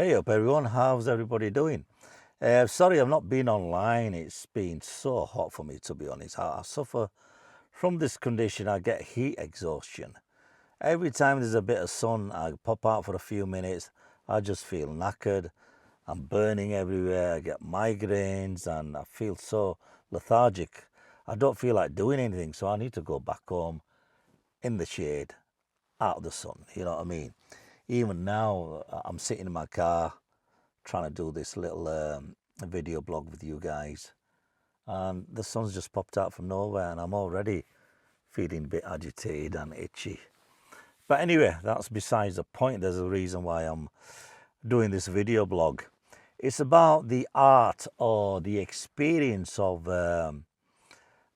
Hey up everyone, how's everybody doing? Sorry I've not been online, it's been so hot for me to be honest. I suffer from this condition, I get heat exhaustion. Every time there's a bit of sun, I pop out for a few minutes, I just feel knackered, I'm burning everywhere, I get migraines and I feel so lethargic. I don't feel like doing anything, so I need to go back home in the shade, out of the sun, you know what I mean? Even now, I'm sitting in my car trying to do this little video blog with you guys, and the sun's just popped out from nowhere and I'm already feeling a bit agitated and itchy. But anyway, that's besides the point. There's a reason why I'm doing this video blog. It's about the art or the experience of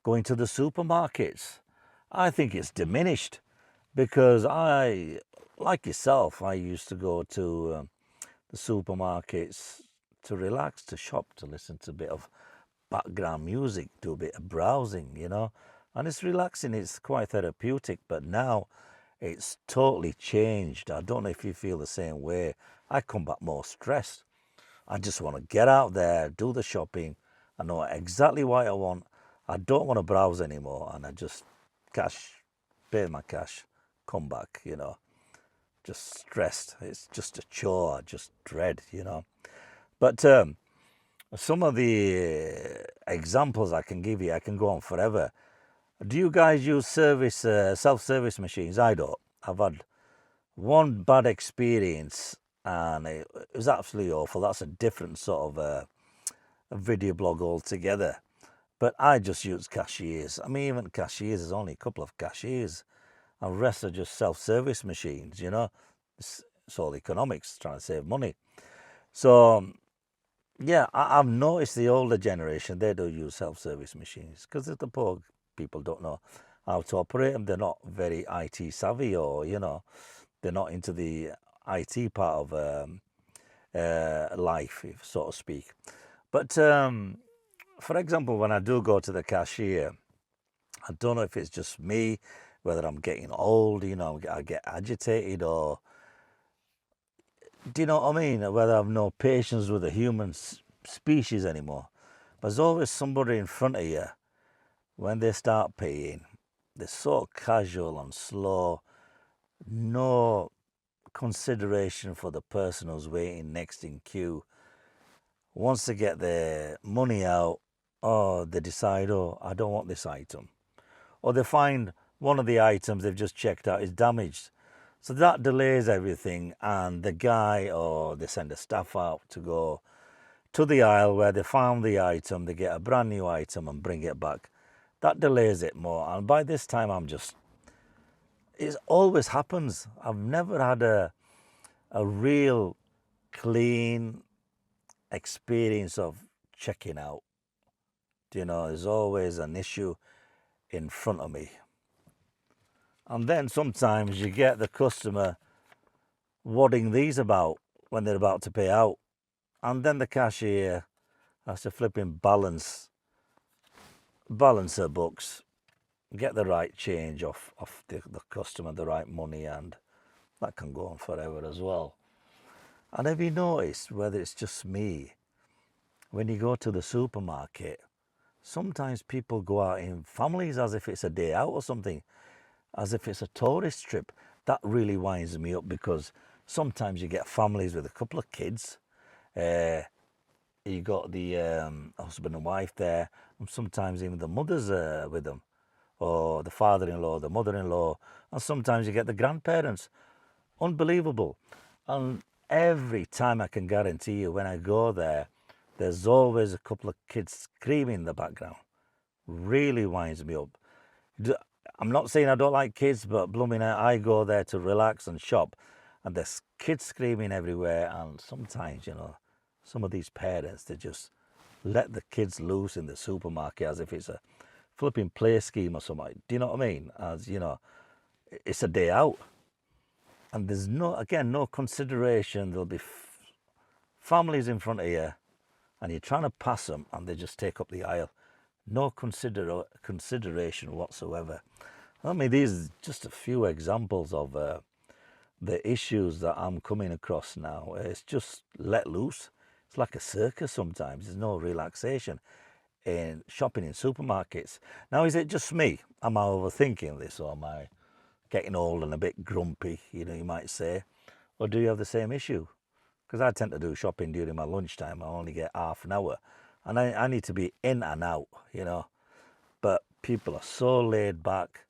going to the supermarkets. I think it's diminished because like yourself, I used to go to the supermarkets to relax, to shop, to listen to a bit of background music, do a bit of browsing, and it's relaxing, it's quite therapeutic. But now it's totally changed. I don't know if you feel the same way. I come back more stressed. I just want to get out there, do the shopping. I know exactly what I want. I don't want to browse anymore, and I just pay my cash, come back, just stressed. It's just a chore, I just dread, But some of the examples I can give you, I can go on forever. Do you guys use self-service machines? I don't. I've had one bad experience and it was absolutely awful. That's a different sort of a video blog altogether. But I just use cashiers. I mean, even cashiers, there's only a couple of cashiers. And the rest are just self-service machines, It's all economics, trying to save money. So, yeah, I've noticed the older generation, they do use self-service machines because the poor people don't know how to operate them. They're not very IT savvy, or, they're not into the IT part of life, so to speak. But, for example, when I do go to the cashier, I don't know if it's just me, whether I'm getting old, I get agitated, or do you know what I mean? Whether I've no patience with the human species anymore. But there's always somebody in front of you when they start paying. They're so casual and slow, no consideration for the person who's waiting next in queue. Once they get their money out, they decide, I don't want this item. Or they find one of the items they've just checked out is damaged. So that delays everything, and the guy, or they send a staff out to go to the aisle where they found the item, they get a brand new item and bring it back. That delays it more, and by this time it always happens. I've never had a real clean experience of checking out. There's always an issue in front of me. And then sometimes you get the customer wadding these about when they're about to pay out. And then the cashier has to flip in balance her books, get the right change off the customer, the right money, and that can go on forever as well. And have you noticed, whether it's just me, when you go to the supermarket, sometimes people go out in families as if it's a day out or something, as if it's a tourist trip. That really winds me up, because sometimes you get families with a couple of kids. You got the husband and wife there, and sometimes even the mother's with them, or the father-in-law, the mother-in-law, and sometimes you get the grandparents. Unbelievable. And every time, I can guarantee you, when I go there, there's always a couple of kids screaming in the background. Really winds me up. I'm not saying I don't like kids, but blooming I go there to relax and shop, and there's kids screaming everywhere. And sometimes, some of these parents, they just let the kids loose in the supermarket as if it's a flipping play scheme or something. Do you know what I mean? As it's a day out, and there's no consideration. There'll be families in front of you, and you're trying to pass them, and they just take up the aisle. No consideration whatsoever. I mean, these are just a few examples of the issues that I'm coming across now. It's just let loose. It's like a circus sometimes. There's no relaxation in shopping in supermarkets. Now, is it just me? Am I overthinking this, or am I getting old and a bit grumpy, you know, you might say? Or do you have the same issue? Because I tend to do shopping during my lunchtime. I only get half an hour. And I need to be in and out, you know. But people are so laid back,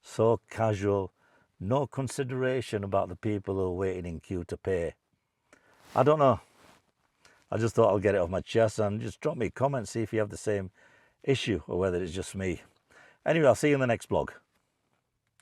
so casual, no consideration about the people who are waiting in queue to pay. I don't know. I just thought I'll get it off my chest, and just drop me a comment, see if you have the same issue or whether it's just me. Anyway, I'll see you in the next vlog.